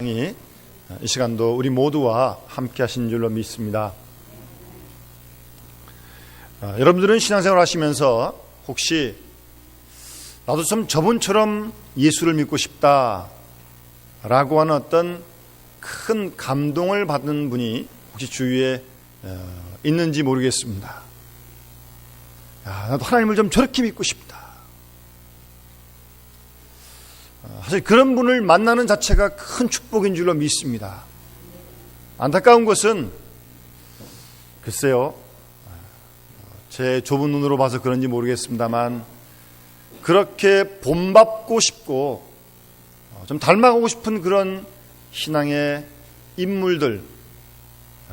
이 시간도 우리 모두와 함께 하신 줄로 믿습니다. 여러분들은 신앙생활 하시면서 혹시 나도 좀 저분처럼 예수를 믿고 싶다 라고 하는 어떤 큰 감동을 받는 분이 혹시 주위에 있는지 모르겠습니다. 나도 하나님을 좀 저렇게 믿고 싶다. 사실 그런 분을 만나는 자체가 큰 축복인 줄로 믿습니다. 안타까운 것은 글쎄요, 제 좁은 눈으로 봐서 그런지 모르겠습니다만 그렇게 본받고 싶고 좀 닮아가고 싶은 그런 신앙의 인물들,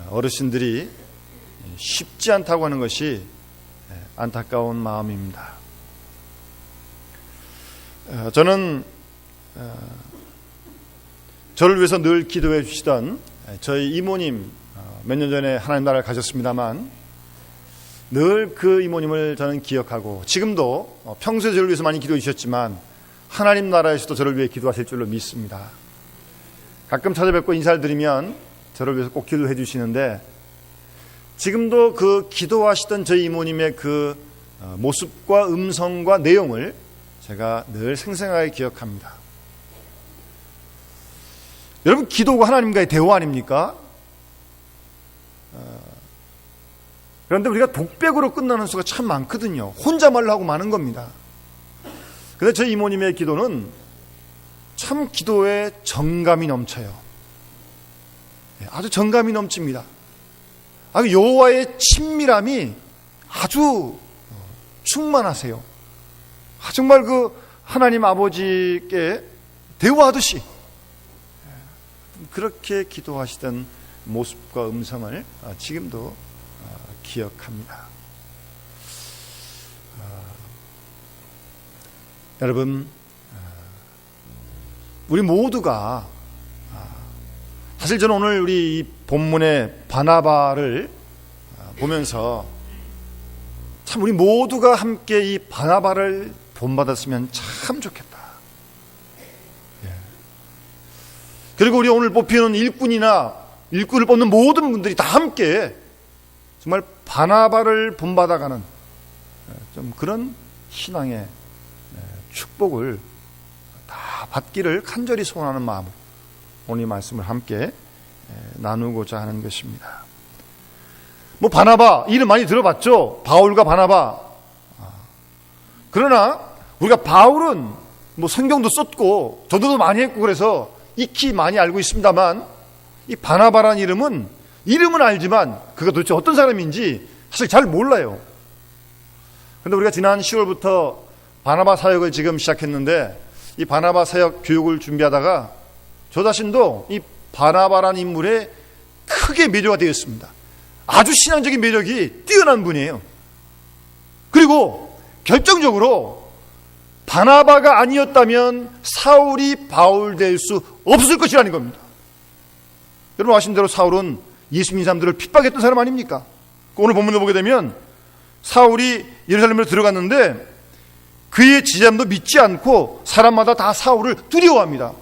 어르신들이 쉽지 않다고 하는 것이 안타까운 마음입니다. 저는 저를 위해서 늘 기도해 주시던 저희 이모님, 몇 년 전에 하나님 나라를 가셨습니다만 늘 그 이모님을 저는 기억하고 지금도 평소에 저를 위해서 많이 기도해 주셨지만 하나님 나라에서도 저를 위해 기도하실 줄로 믿습니다. 가끔 찾아뵙고 인사를 드리면 저를 위해서 꼭 기도해 주시는데 지금도 그 기도하시던 저희 이모님의 그 모습과 음성과 내용을 제가 늘 생생하게 기억합니다. 여러분, 기도가 하나님과의 대화 아닙니까? 그런데 우리가 독백으로 끝나는 수가 참 많거든요. 혼자말로 하고 많은 겁니다. 그런데 저희 이모님의 기도는 참 기도에 정감이 넘쳐요. 아주 정감이 넘칩니다. 여호와의 친밀함이 아주 충만하세요. 정말 그 하나님 아버지께 대화하듯이 그렇게 기도하시던 모습과 음성을 지금도 기억합니다. 여러분, 우리 모두가 사실 저는 오늘 우리 이 본문의 바나바를 보면서 참 우리 모두가 함께 이 바나바를 본받았으면 참 좋겠다. 그리고 우리 오늘 뽑히는 일꾼을 뽑는 모든 분들이 다 함께 정말 바나바를 본받아가는 좀 그런 신앙의 축복을 다 받기를 간절히 소원하는 마음으로 오늘 이 말씀을 함께 나누고자 하는 것입니다. 바나바 이름 많이 들어봤죠? 바울과 바나바. 그러나 우리가 바울은 성경도 썼고 전도도 많이 했고 그래서 익히 많이 알고 있습니다만 이 바나바라는 이름은 알지만 그가 도대체 어떤 사람인지 사실 잘 몰라요. 그런데 우리가 지난 10월부터 바나바 사역을 지금 시작했는데 이 바나바 사역 교육을 준비하다가 저 자신도 이 바나바라는 인물에 크게 매료가 되었습니다. 아주 신앙적인 매력이 뛰어난 분이에요. 그리고 결정적으로 바나바가 아니었다면 사울이 바울 될 수 없을 것이라는 겁니다. 여러분 아시는 대로 사울은 예수 믿는 사람들을 핍박했던 사람 아닙니까? 오늘 본문을 보게 되면 사울이 예루살렘으로 들어갔는데 그의 지자도 믿지 않고 사람마다 다 사울을 두려워합니다.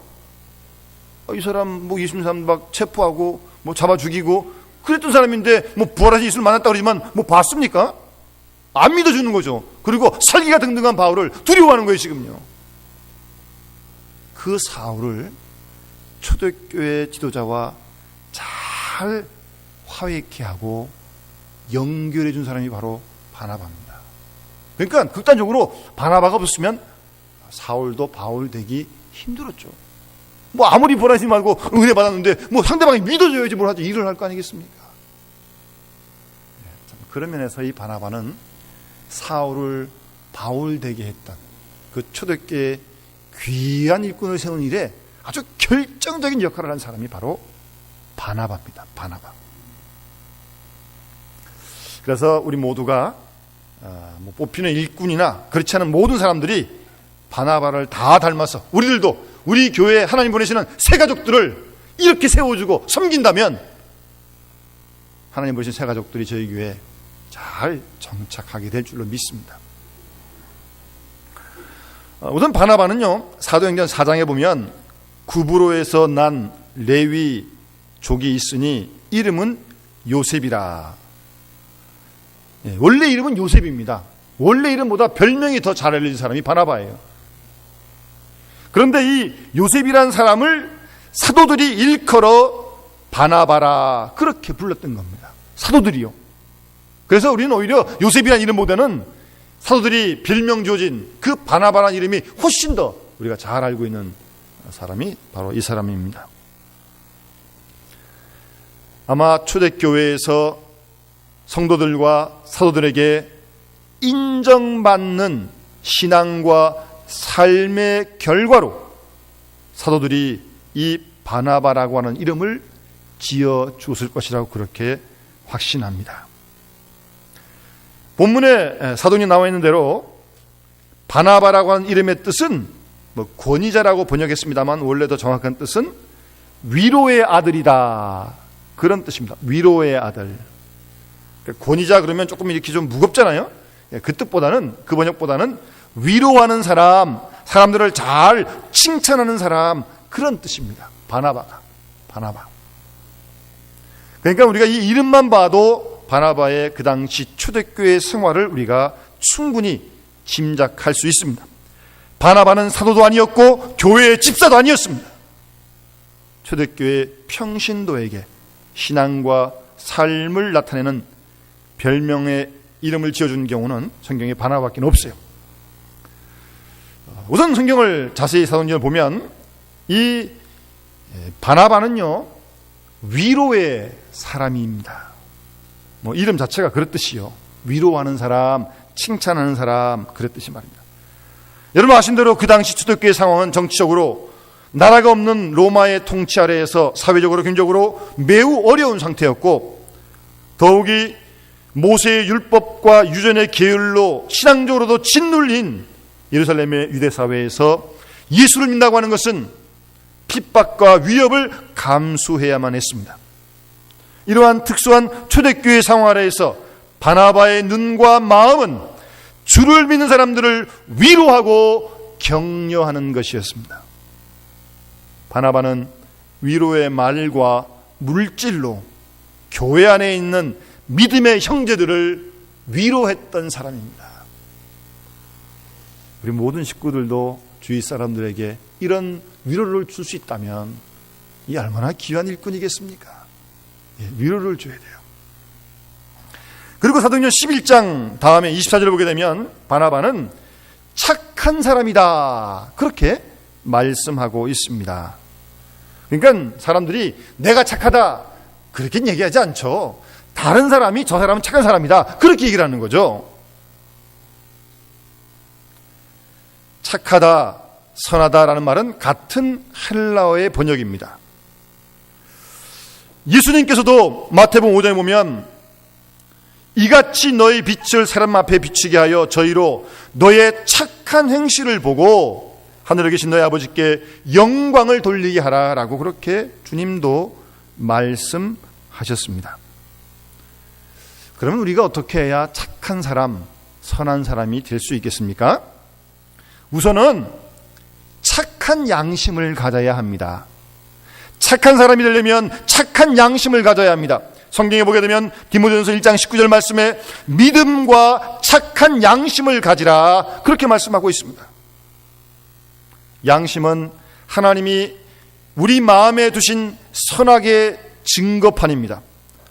이 사람 예수 믿는 사람 막 체포하고 잡아 죽이고 그랬던 사람인데 부활하신 예수를 만났다고 그러지만 봤습니까? 안 믿어주는 거죠. 그리고 살기가 등등한 바울을 두려워하는 거예요. 지금요. 그 사울을 초대교회 지도자와 잘 화해케 하고 연결해 준 사람이 바로 바나바입니다. 그러니까 극단적으로 바나바가 없었으면 사울도 바울 되기 힘들었죠. 아무리 보라지 말고 은혜 받았는데 상대방이 믿어줘야지 뭘 하지 일을 할 거 아니겠습니까? 그런 면에서 이 바나바는 사울을 바울 되게 했던 그 초대교회의 귀한 일꾼을 세운 일에 아주 결정적인 역할을 한 사람이 바로 바나바입니다. 바나바. 그래서 우리 모두가 뽑히는 일꾼이나 그렇지 않은 모든 사람들이 바나바를 다 닮아서 우리들도 우리 교회에 하나님 보내시는 새 가족들을 이렇게 세워주고 섬긴다면 하나님 보내신 새 가족들이 저희 교회에 잘 정착하게 될 줄로 믿습니다. 우선 바나바는요, 사도행전 4장에 보면 구브로에서 난 레위족이 있으니 이름은 요셉이라. 원래 이름은 요셉입니다. 원래 이름보다 별명이 더 잘 알려진 사람이 바나바예요. 그런데 이 요셉이라는 사람을 사도들이 일컬어 바나바라 그렇게 불렀던 겁니다. 사도들이요. 그래서 우리는 오히려 요셉이라는 이름보다는 사도들이 별명 지어진 그 바나바라는 이름이 훨씬 더 우리가 잘 알고 있는 사람이 바로 이 사람입니다. 아마 초대교회에서 성도들과 사도들에게 인정받는 신앙과 삶의 결과로 사도들이 이 바나바라고 하는 이름을 지어 주었을 것이라고 그렇게 확신합니다. 본문에 사도행전에 나와 있는 대로 바나바라고 하는 이름의 뜻은 권위자라고 번역했습니다만 원래 더 정확한 뜻은 위로의 아들이다 그런 뜻입니다. 위로의 아들. 권위자 그러면 조금 이렇게 좀 무겁잖아요. 그 뜻보다는, 그 번역보다는 위로하는 사람, 사람들을 잘 칭찬하는 사람 그런 뜻입니다. 바나바가. 바나바. 그러니까 우리가 이 이름만 봐도 바나바의 그 당시 초대교회 생활을 우리가 충분히 짐작할 수 있습니다. 바나바는 사도도 아니었고 교회의 집사도 아니었습니다. 초대교회 평신도에게 신앙과 삶을 나타내는 별명의 이름을 지어준 경우는 성경에 바나바밖에 없어요. 우선 성경을 자세히 사도행전을 보면 이 바나바는요 위로의 사람입니다. 이름 자체가 그렇듯이요. 위로하는 사람, 칭찬하는 사람 그랬듯이 말입니다. 여러분 아신 대로 그 당시 초대교회 상황은 정치적으로 나라가 없는 로마의 통치 아래에서 사회적으로 경제적으로 매우 어려운 상태였고 더욱이 모세의 율법과 유전의 계율로 신앙적으로도 짓눌린 예루살렘의 유대사회에서 예수를 믿는다고 하는 것은 핍박과 위협을 감수해야만 했습니다. 이러한 특수한 초대교회 상황 아래에서 바나바의 눈과 마음은 주를 믿는 사람들을 위로하고 격려하는 것이었습니다. 바나바는 위로의 말과 물질로 교회 안에 있는 믿음의 형제들을 위로했던 사람입니다. 우리 모든 식구들도 주위 사람들에게 이런 위로를 줄 수 있다면 이 얼마나 귀한 일꾼이겠습니까? 위로를 줘야 돼요. 그리고 사도행전 11장 다음에 24절을 보게 되면 바나바는 착한 사람이다 그렇게 말씀하고 있습니다. 그러니까 사람들이 내가 착하다 그렇게 얘기하지 않죠. 다른 사람이 저 사람은 착한 사람이다 그렇게 얘기를 하는 거죠. 착하다, 선하다라는 말은 같은 헬라어의 번역입니다. 예수님께서도 마태복음 5장에 보면 이같이 너희 빛을 사람 앞에 비추게 하여 저희로 너의 착한 행실을 보고 하늘에 계신 너희 아버지께 영광을 돌리게 하라라고 그렇게 주님도 말씀하셨습니다. 그러면 우리가 어떻게 해야 착한 사람, 선한 사람이 될 수 있겠습니까? 우선은 착한 양심을 가져야 합니다. 착한 사람이 되려면 착한 양심을 가져야 합니다. 성경에 보게 되면 디모데전서 1장 19절 말씀에 믿음과 착한 양심을 가지라 그렇게 말씀하고 있습니다. 양심은 하나님이 우리 마음에 두신 선악의 증거판입니다.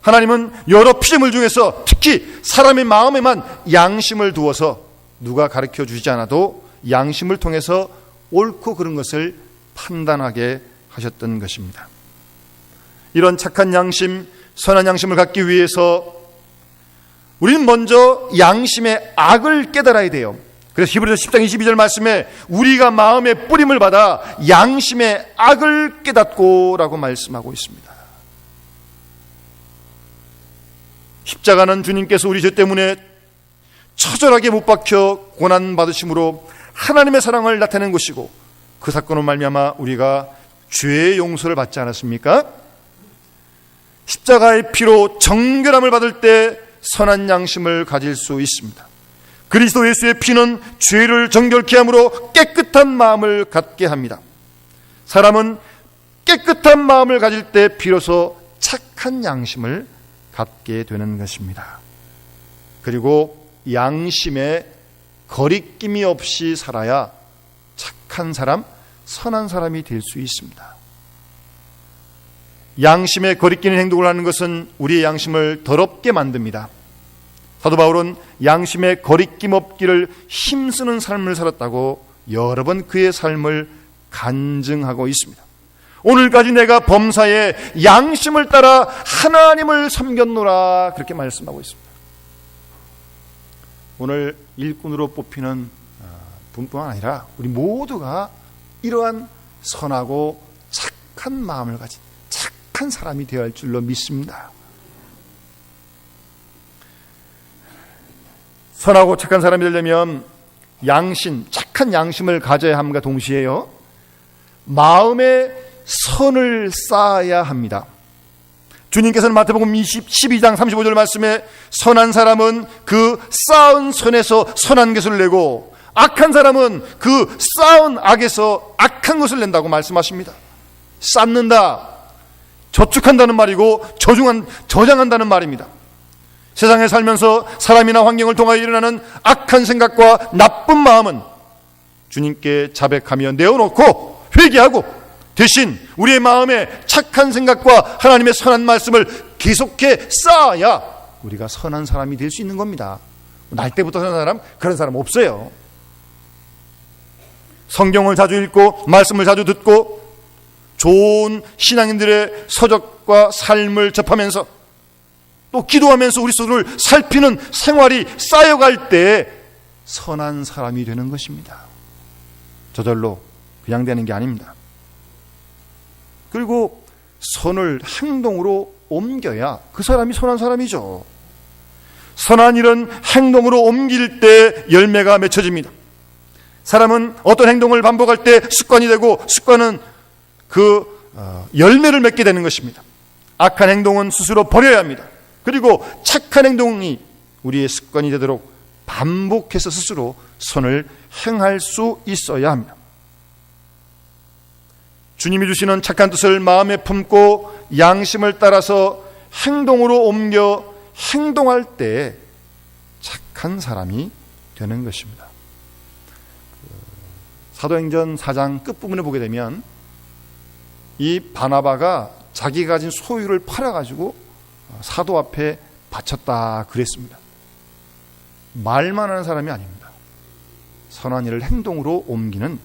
하나님은 여러 피조물 중에서 특히 사람의 마음에만 양심을 두어서 누가 가르쳐 주시지 않아도 양심을 통해서 옳고 그른 것을 판단하게 하셨던 것입니다. 이런 착한 양심, 선한 양심을 갖기 위해서 우리는 먼저 양심의 악을 깨달아야 돼요. 그래서 히브리서 10장 22절 말씀에 우리가 마음의 뿌림을 받아 양심의 악을 깨닫고 라고 말씀하고 있습니다. 십자가는 주님께서 우리 죄 때문에 처절하게 못 박혀 고난받으심으로 하나님의 사랑을 나타낸 것이고 그 사건으로 말미암아 우리가 죄의 용서를 받지 않았습니까? 십자가의 피로 정결함을 받을 때 선한 양심을 가질 수 있습니다. 그리스도 예수의 피는 죄를 정결케 함으로 깨끗한 마음을 갖게 합니다. 사람은 깨끗한 마음을 가질 때 비로소 착한 양심을 갖게 되는 것입니다. 그리고 양심에 거리낌이 없이 살아야 착한 사람, 선한 사람이 될 수 있습니다. 양심에 거리끼는 행동을 하는 것은 우리의 양심을 더럽게 만듭니다. 사도 바울은 양심에 거리낌 없기를 힘쓰는 삶을 살았다고 여러 번 그의 삶을 간증하고 있습니다. 오늘까지 내가 범사에 양심을 따라 하나님을 섬겼노라, 그렇게 말씀하고 있습니다. 오늘 일꾼으로 뽑히는 분뿐만 아니라 우리 모두가 이러한 선하고 착한 마음을 가진 착한 사람이 되어야 할 줄로 믿습니다. 선하고 착한 사람이 되려면 양심, 착한 양심을 가져야 함과 동시에요, 마음에 선을 쌓아야 합니다. 주님께서는 마태복음 12장 35절 말씀에 선한 사람은 그 쌓은 선에서 선한 것을 내고 악한 사람은 그 쌓은 악에서 악한 것을 낸다고 말씀하십니다. 쌓는다, 저축한다는 말이고 저장한다는 말입니다. 세상에 살면서 사람이나 환경을 통하여 일어나는 악한 생각과 나쁜 마음은 주님께 자백하며 내어놓고 회개하고 대신 우리의 마음에 착한 생각과 하나님의 선한 말씀을 계속해 쌓아야 우리가 선한 사람이 될 수 있는 겁니다. 날 때부터 선한 사람, 그런 사람 없어요. 성경을 자주 읽고 말씀을 자주 듣고 좋은 신앙인들의 서적과 삶을 접하면서 또 기도하면서 우리 스스로를 살피는 생활이 쌓여갈 때 선한 사람이 되는 것입니다. 저절로 그냥 되는 게 아닙니다. 그리고 선을 행동으로 옮겨야 그 사람이 선한 사람이죠. 선한 일은 행동으로 옮길 때 열매가 맺혀집니다. 사람은 어떤 행동을 반복할 때 습관이 되고 습관은 열매를 맺게 되는 것입니다. 악한 행동은 스스로 버려야 합니다. 그리고 착한 행동이 우리의 습관이 되도록 반복해서 스스로 선을 행할 수 있어야 합니다. 주님이 주시는 착한 뜻을 마음에 품고 양심을 따라서 행동으로 옮겨 행동할 때 착한 사람이 되는 것입니다. 사도행전 4장 끝부분에 보게 되면 이 바나바가 자기가 가진 소유를 팔아가지고 사도 앞에 바쳤다 그랬습니다. 말만 하는 사람이 아닙니다. 선한 일을 행동으로 옮기는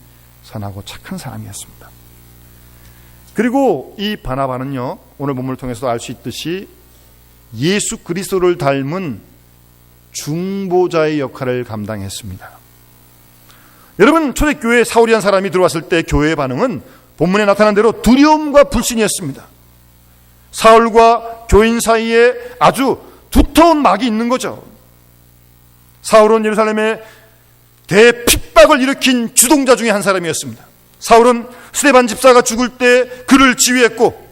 선하고 착한 사람이었습니다. 그리고 이 바나바는요, 오늘 본문을 통해서도 알 수 있듯이 예수 그리스도를 닮은 중보자의 역할을 감당했습니다. 여러분, 초대교회에 사울이란 사람이 들어왔을 때 교회의 반응은 본문에 나타난 대로 두려움과 불신이었습니다. 사울과 교인 사이에 아주 두터운 막이 있는 거죠. 사울은 예루살렘에 대핍박을 일으킨 주동자 중에 한 사람이었습니다. 사울은 스데반 집사가 죽을 때 그를 지휘했고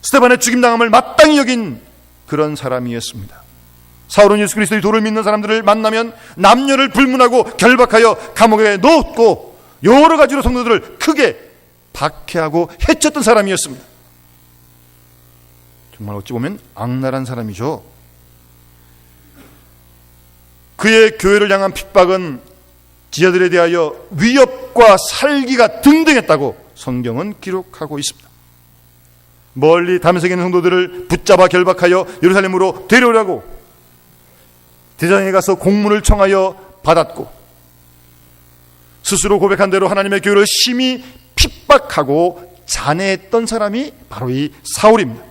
스데반의 죽임당함을 마땅히 여긴 그런 사람이었습니다. 사울은 예수 그리스도의 도를 믿는 사람들을 만나면 남녀를 불문하고 결박하여 감옥에 넣었고 여러 가지로 성도들을 크게 박해하고 해쳤던 사람이었습니다. 정말 어찌 보면 악랄한 사람이죠. 그의 교회를 향한 핍박은 지자들에 대하여 위협과 살기가 등등했다고 성경은 기록하고 있습니다. 멀리 다메섹에 있는 성도들을 붙잡아 결박하여 예루살렘으로 데려오려고 대장에 가서 공문을 청하여 받았고 스스로 고백한 대로 하나님의 교회를 심히 핍박하고 잔해했던 사람이 바로 이 사울입니다.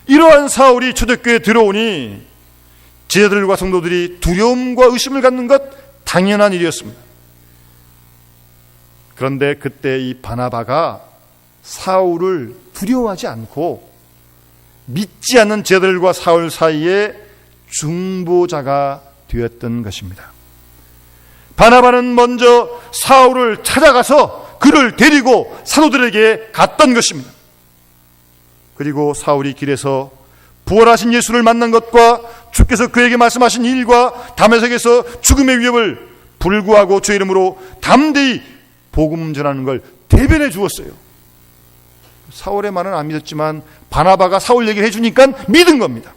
이러한 사울이 초대교회에 들어오니 제자들과 성도들이 두려움과 의심을 갖는 것 당연한 일이었습니다. 그런데 그때 이 바나바가 사울을 두려워하지 않고 믿지 않는 제자들과 사울 사이에 중보자가 되었던 것입니다. 바나바는 먼저 사울을 찾아가서 그를 데리고 사도들에게 갔던 것입니다. 그리고 사울이 길에서 부활하신 예수를 만난 것과 주께서 그에게 말씀하신 일과 다메섹에서 죽음의 위협을 불구하고 주의 이름으로 담대히 복음 전하는 걸 대변해 주었어요. 사울의 말은 안 믿었지만 바나바가 사울 얘기를 해주니까 믿은 겁니다.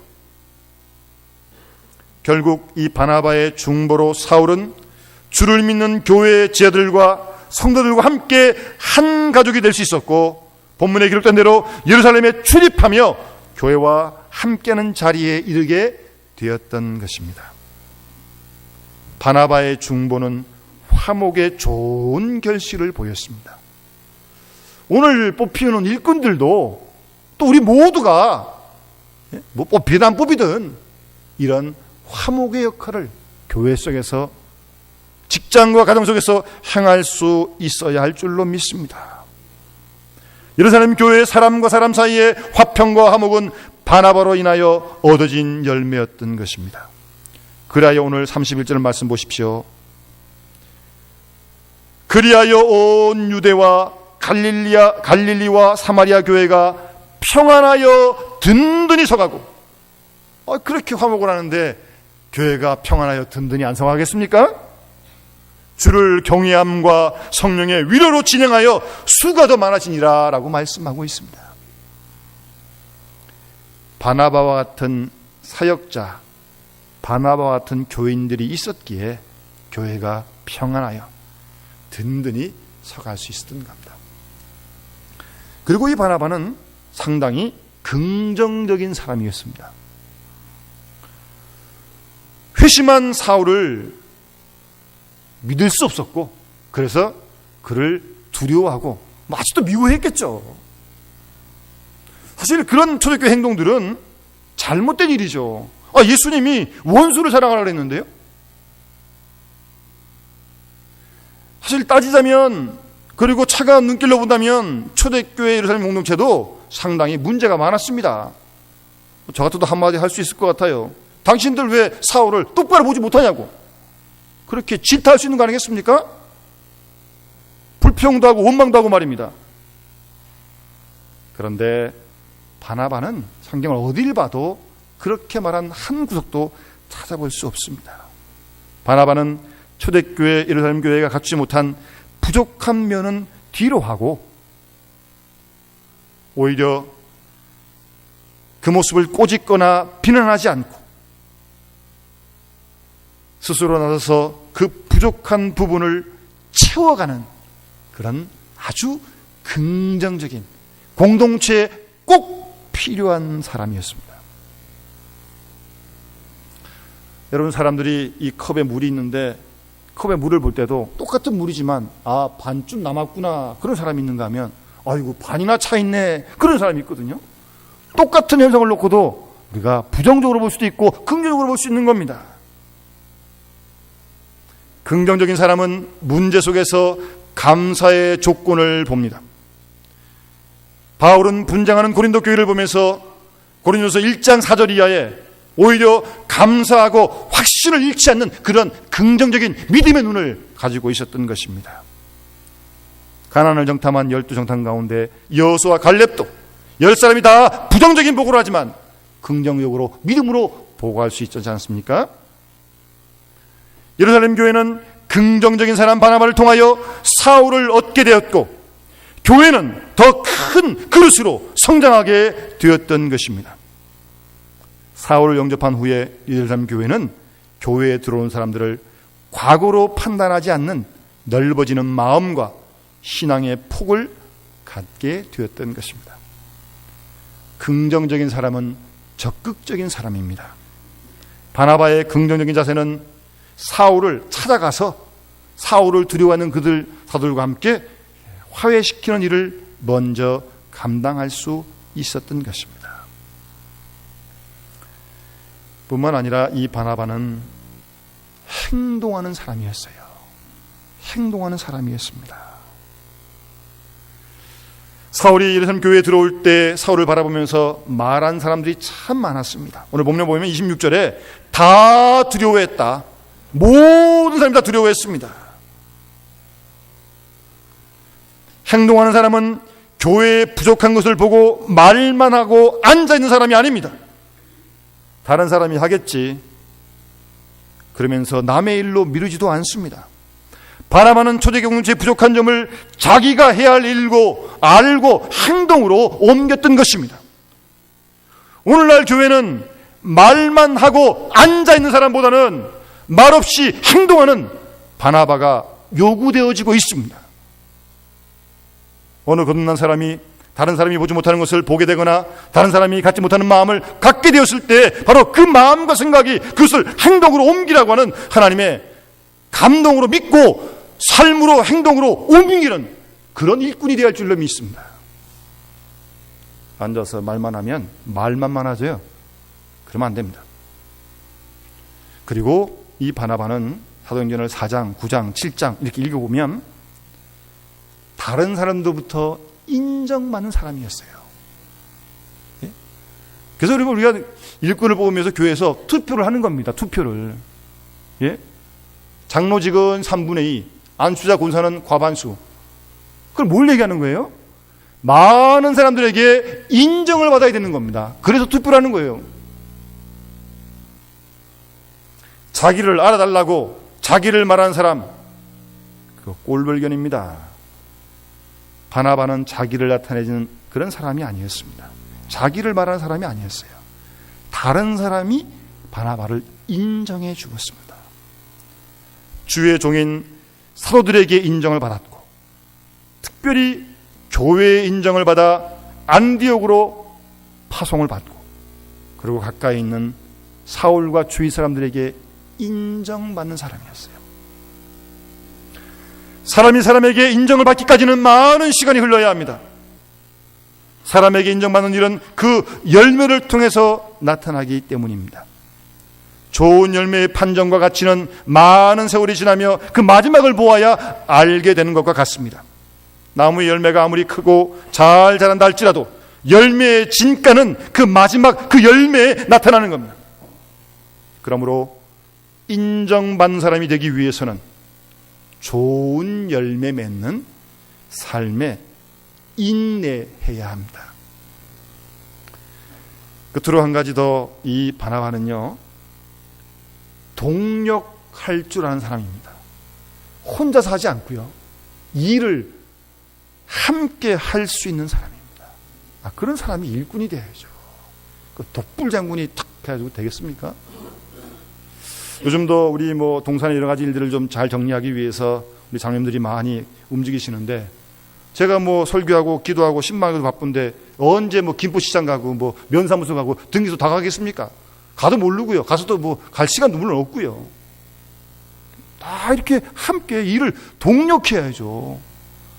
결국 이 바나바의 중보로 사울은 주를 믿는 교회의 지하들과 성도들과 함께 한 가족이 될 수 있었고, 본문에 기록된 대로 예루살렘에 출입하며 교회와 함께하는 자리에 이르게 되었던 것입니다. 바나바의 중보는 화목의 좋은 결실을 보였습니다. 오늘 뽑히는 일꾼들도 또 우리 모두가 뭐 뽑히든 안 뽑히든 이런 화목의 역할을 교회 속에서, 직장과 가정 속에서 행할 수 있어야 할 줄로 믿습니다. 예루살렘 교회의 사람과 사람 사이의 화평과 화목은 바나바로 인하여 얻어진 열매였던 것입니다. 그리하여 오늘 31절 말씀 보십시오. 그리하여 온 유대와 갈릴리와 사마리아 교회가 평안하여 든든히 서가고, 그렇게 화목을 하는데 교회가 평안하여 든든히 안 서가겠습니까? 주를 경외함과 성령의 위로로 진행하여 수가 더 많아지니라 라고 말씀하고 있습니다. 바나바와 같은 사역자, 바나바와 같은 교인들이 있었기에 교회가 평안하여 든든히 서갈 수 있었던 겁니다. 그리고 이 바나바는 상당히 긍정적인 사람이었습니다. 회심한 사울을 믿을 수 없었고, 그래서 그를 두려워하고 아직도 미워했겠죠. 사실 그런 초대교회 행동들은 잘못된 일이죠. 예수님이 원수를 사랑하라고 했는데요. 사실 따지자면, 그리고 차가운 눈길로 본다면 초대교회 예루살렘 공동체도 상당히 문제가 많았습니다. 저 같아도 한마디 할 수 있을 것 같아요. 당신들 왜 사울을 똑바로 보지 못하냐고 그렇게 질타할 수 있는 거 아니겠습니까? 불평도 하고 원망도 하고 말입니다. 그런데 바나바는 성경을 어딜 봐도 그렇게 말한 한 구석도 찾아볼 수 없습니다. 바나바는 초대교회 예루살렘 교회가 갖추지 못한 부족한 면은 뒤로 하고, 오히려 그 모습을 꼬집거나 비난하지 않고 스스로 나서서 그 부족한 부분을 채워가는 그런 아주 긍정적인, 공동체에 꼭 필요한 사람이었습니다. 여러분, 사람들이 이 컵에 물이 있는데 컵에 물을 볼 때도 똑같은 물이지만 반쯤 남았구나 그런 사람이 있는가 하면 아이고 반이나 차 있네 그런 사람이 있거든요. 똑같은 현상을 놓고도 우리가 부정적으로 볼 수도 있고 긍정적으로 볼 수 있는 겁니다. 긍정적인 사람은 문제 속에서 감사의 조건을 봅니다. 바울은 분장하는 고린도 교회를 보면서 고린도서 1장 4절 이하에 오히려 감사하고 확신을 잃지 않는 그런 긍정적인 믿음의 눈을 가지고 있었던 것입니다. 가나안을 정탐한 12정탐 가운데 여호수아와 갈렙도 10사람이 다 부정적인 보고를 하지만 긍정적으로 믿음으로 보고할 수 있지 않습니까? 예루살렘 교회는 긍정적인 사람 바나바를 통하여 사울을 얻게 되었고, 교회는 더 큰 그릇으로 성장하게 되었던 것입니다. 사울을 영접한 후에 예루살렘 교회는 교회에 들어온 사람들을 과거로 판단하지 않는 넓어지는 마음과 신앙의 폭을 갖게 되었던 것입니다. 긍정적인 사람은 적극적인 사람입니다. 바나바의 긍정적인 자세는 사울을 찾아가서 사울을 두려워하는 그들 사도들과 함께 화해시키는 일을 먼저 감당할 수 있었던 것입니다. 뿐만 아니라 이 바나바는 행동하는 사람이었어요. 행동하는 사람이었습니다. 사울이 예루살렘 교회에 들어올 때 사울을 바라보면서 말한 사람들이 참 많았습니다. 오늘 본문 보면 26절에 다 두려워했다. 모든 사람이 다 두려워했습니다. 행동하는 사람은 교회에 부족한 것을 보고 말만 하고 앉아있는 사람이 아닙니다. 다른 사람이 하겠지 그러면서 남의 일로 미루지도 않습니다. 바나바는 초대교회 공동체의 부족한 점을 자기가 해야 할 일고 알고 행동으로 옮겼던 것입니다. 오늘날 교회는 말만 하고 앉아있는 사람보다는 말없이 행동하는 바나바가 요구되어지고 있습니다. 어느 거듭난 사람이 다른 사람이 보지 못하는 것을 보게 되거나 다른 사람이 갖지 못하는 마음을 갖게 되었을 때 바로 그 마음과 생각이 그것을 행동으로 옮기라고 하는 하나님의 감동으로 믿고 삶으로 행동으로 옮기는 그런 일꾼이 되어야 할 줄로 믿습니다. 앉아서 말만 하면 말만 많아져요. 그러면 안 됩니다. 그리고 이 바나바는 사도행전을 4장, 9장, 7장 이렇게 읽어보면 다른 사람들부터 인정받는 사람이었어요. 예? 그래서 우리가 일꾼을 뽑으면서 교회에서 투표를 하는 겁니다. 투표를. 예? 장로직은 3분의 2, 안수자 권사는 과반수. 그걸 뭘 얘기하는 거예요? 많은 사람들에게 인정을 받아야 되는 겁니다. 그래서 투표를 하는 거예요. 자기를 알아달라고 자기를 말하는 사람, 그거 꼴불견입니다. 바나바는 자기를 나타내는 그런 사람이 아니었습니다. 자기를 말하는 사람이 아니었어요. 다른 사람이 바나바를 인정해 주었습니다. 주의 종인 사도들에게 인정을 받았고 특별히 교회의 인정을 받아 안디옥으로 파송을 받고 그리고 가까이 있는 사울과 주위 사람들에게 인정받는 사람이었어요. 사람이 사람에게 인정을 받기까지는 많은 시간이 흘러야 합니다. 사람에게 인정받는 일은 그 열매를 통해서 나타나기 때문입니다. 좋은 열매의 판정과 가치는 많은 세월이 지나며 그 마지막을 보아야 알게 되는 것과 같습니다. 나무의 열매가 아무리 크고 잘 자란다 할지라도 열매의 진가는 그 마지막 그 열매에 나타나는 겁니다. 그러므로 인정받는 사람이 되기 위해서는 좋은 열매 맺는 삶에 인내해야 합니다. 끝으로 한 가지 더, 이 바나바는요 동력할 줄 아는 사람입니다. 혼자서 하지 않고요 일을 함께 할 수 있는 사람입니다. 그런 사람이 일꾼이 돼야죠. 그 독불 장군이 탁 해가지고 되겠습니까? 요즘도 우리 동산의 여러 가지 일들을 좀 잘 정리하기 위해서 우리 장님들이 많이 움직이시는데, 제가 설교하고 기도하고 신방하기도 바쁜데 언제 김포시장 가고 면사무소 가고 등기소 다 가겠습니까? 가도 모르고요. 가서도 갈 시간도 물론 없고요. 다 이렇게 함께 일을 동력해야죠.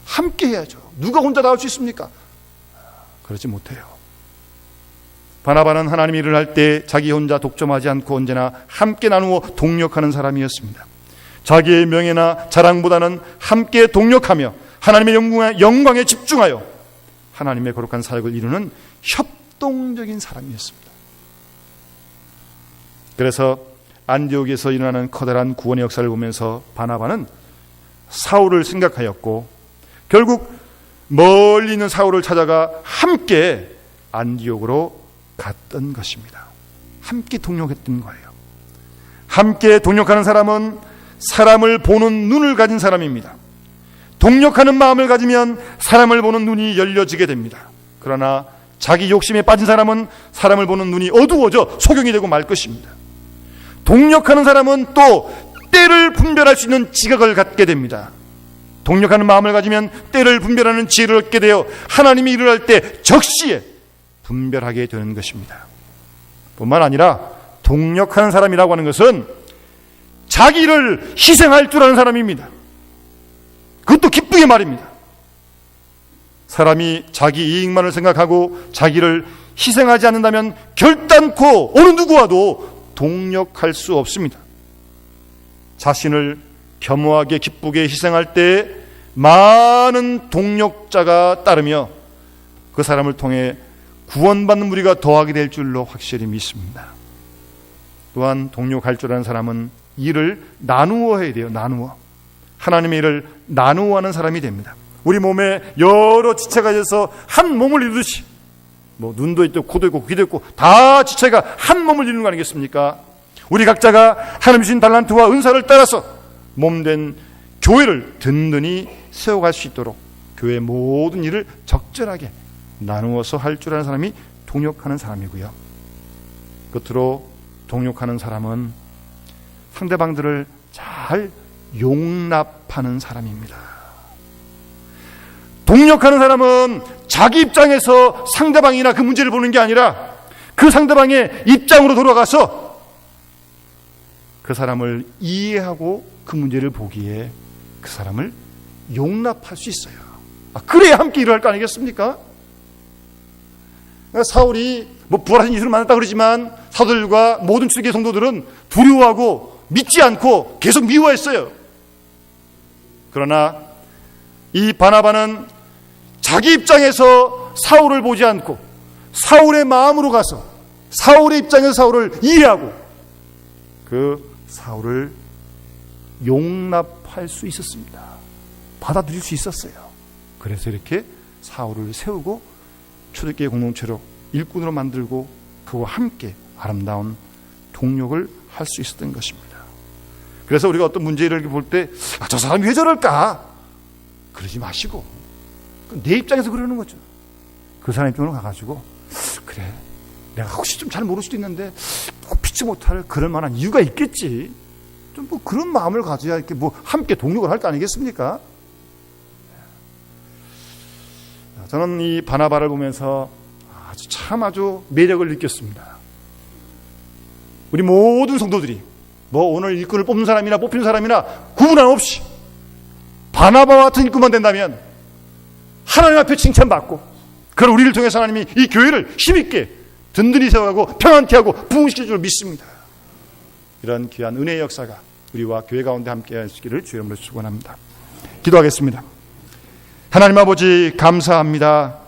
함께 해야죠. 누가 혼자 다 할 수 있습니까? 그렇지 못해요. 바나바는 하나님 일을 할 때 자기 혼자 독점하지 않고 언제나 함께 나누어 동력하는 사람이었습니다. 자기의 명예나 자랑보다는 함께 동력하며 하나님의 영광에 집중하여 하나님의 거룩한 사역을 이루는 협동적인 사람이었습니다. 그래서 안디옥에서 일어나는 커다란 구원의 역사를 보면서 바나바는 사울을 생각하였고 결국 멀리 있는 사울을 찾아가 함께 안디옥으로 갔던 것입니다. 함께 동력했던 거예요. 함께 동력하는 사람은 사람을 보는 눈을 가진 사람입니다. 동력하는 마음을 가지면 사람을 보는 눈이 열려지게 됩니다. 그러나 자기 욕심에 빠진 사람은 사람을 보는 눈이 어두워져 소경이 되고 말 것입니다. 동력하는 사람은 또 때를 분별할 수 있는 지각을 갖게 됩니다. 동력하는 마음을 가지면 때를 분별하는 지혜를 얻게 되어 하나님이 일을 할 때 적시에 분별하게 되는 것입니다. 뿐만 아니라 동력하는 사람이라고 하는 것은 자기를 희생할 줄 아는 사람입니다. 그것도 기쁘게 말입니다. 사람이 자기 이익만을 생각하고 자기를 희생하지 않는다면 결단코 어느 누구와도 동력할 수 없습니다. 자신을 겸허하게 기쁘게 희생할 때 많은 동력자가 따르며 그 사람을 통해 구원받는 무리가 더하게 될 줄로 확실히 믿습니다. 또한 동력할 줄 아는 사람은 일을 나누어 해야 돼요. 나누어. 하나님의 일을 나누어 하는 사람이 됩니다. 우리 몸에 여러 지체가 있어서 한 몸을 이루듯이 눈도 있고 코도 있고 귀도 있고 다 지체가 한 몸을 이루는 거 아니겠습니까? 우리 각자가 하나님 주신 달란트와 은사를 따라서 몸된 교회를 든든히 세워갈 수 있도록 교회의 모든 일을 적절하게 나누어서 할 줄 아는 사람이 동역하는 사람이고요. 끝으로 동역하는 사람은 상대방들을 잘 용납하는 사람입니다. 동역하는 사람은 자기 입장에서 상대방이나 그 문제를 보는 게 아니라 그 상대방의 입장으로 돌아가서 그 사람을 이해하고 그 문제를 보기에 그 사람을 용납할 수 있어요. 그래야 함께 일을 할 거 아니겠습니까? 사울이 부활하신 예수를 만났다 그러지만 사도들과 모든 출애굽의 성도들은 두려워하고 믿지 않고 계속 미워했어요. 그러나 이 바나바는 자기 입장에서 사울을 보지 않고 사울의 마음으로 가서 사울의 입장에서 사울을 이해하고 그 사울을 용납할 수 있었습니다. 받아들일 수 있었어요. 그래서 이렇게 사울을 세우고 초대교회 공동체로 일꾼으로 만들고 그와 함께 아름다운 동력을 할 수 있었던 것입니다. 그래서 우리가 어떤 문제를 볼 때 저 사람이 왜 저럴까? 그러지 마시고 내 입장에서 그러는 거죠. 그 사람 입장으로 가가지고 그래 내가 혹시 좀 잘 모를 수도 있는데 피치 못할 그럴 만한 이유가 있겠지. 좀 그런 마음을 가져야 이렇게 함께 동력을 할 거 아니겠습니까? 저는 이 바나바를 보면서 아주 매력을 느꼈습니다. 우리 모든 성도들이 오늘 일꾼을 뽑는 사람이나 뽑히는 사람이나 구분함 없이 바나바와 같은 일꾼만 된다면 하나님 앞에 칭찬받고 그런 우리를 통해서 하나님이 이 교회를 힘있게 든든히 세워가고 평안케 하고 부흥시킬 줄 믿습니다. 이런 귀한 은혜의 역사가 우리와 교회 가운데 함께 하시기를 주의 이름으로 축원합니다. 기도하겠습니다. 하나님 아버지 감사합니다.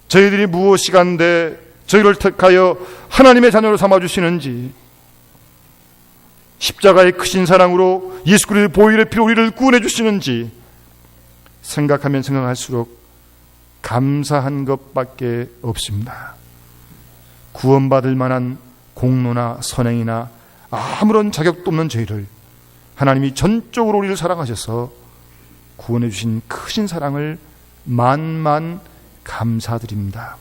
저희들이 무엇이 간데 저희를 택하여 하나님의 자녀로 삼아주시는지, 십자가의 크신 사랑으로 예수 그리스도의 보혈의 피로 우리를 구원해 주시는지 생각하면 생각할수록 감사한 것밖에 없습니다. 구원받을 만한 공로나 선행이나 아무런 자격도 없는 저희를 하나님이 전적으로 우리를 사랑하셔서 구원해 주신 크신 사랑을 만만 감사드립니다.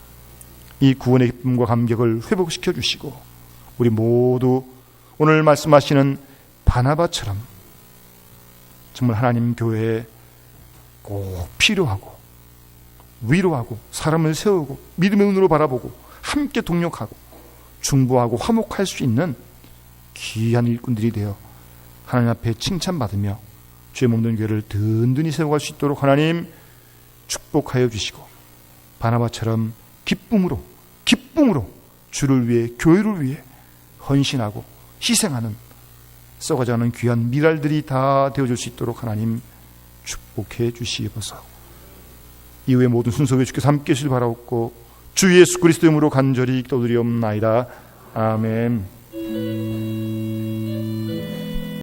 이 구원의 기쁨과 감격을 회복시켜 주시고 우리 모두 오늘 말씀하시는 바나바처럼 정말 하나님 교회에 꼭 필요하고 위로하고 사람을 세우고 믿음의 눈으로 바라보고 함께 동력하고 중보하고 화목할 수 있는 귀한 일꾼들이 되어 하나님 앞에 칭찬받으며 주의 몸된 교회를 든든히 세워갈 수 있도록 하나님 축복하여 주시고 바나바처럼 기쁨으로 주를 위해 교회를 위해 헌신하고 희생하는 썩어가는 귀한 미랄들이 다 되어줄 수 있도록 하나님 축복해 주시옵소서. 이후에 모든 순서에 주께서 함께 하시길 바라옵고 주 예수 그리스도 이름으로 간절히 기도드리옵나이다. 아멘.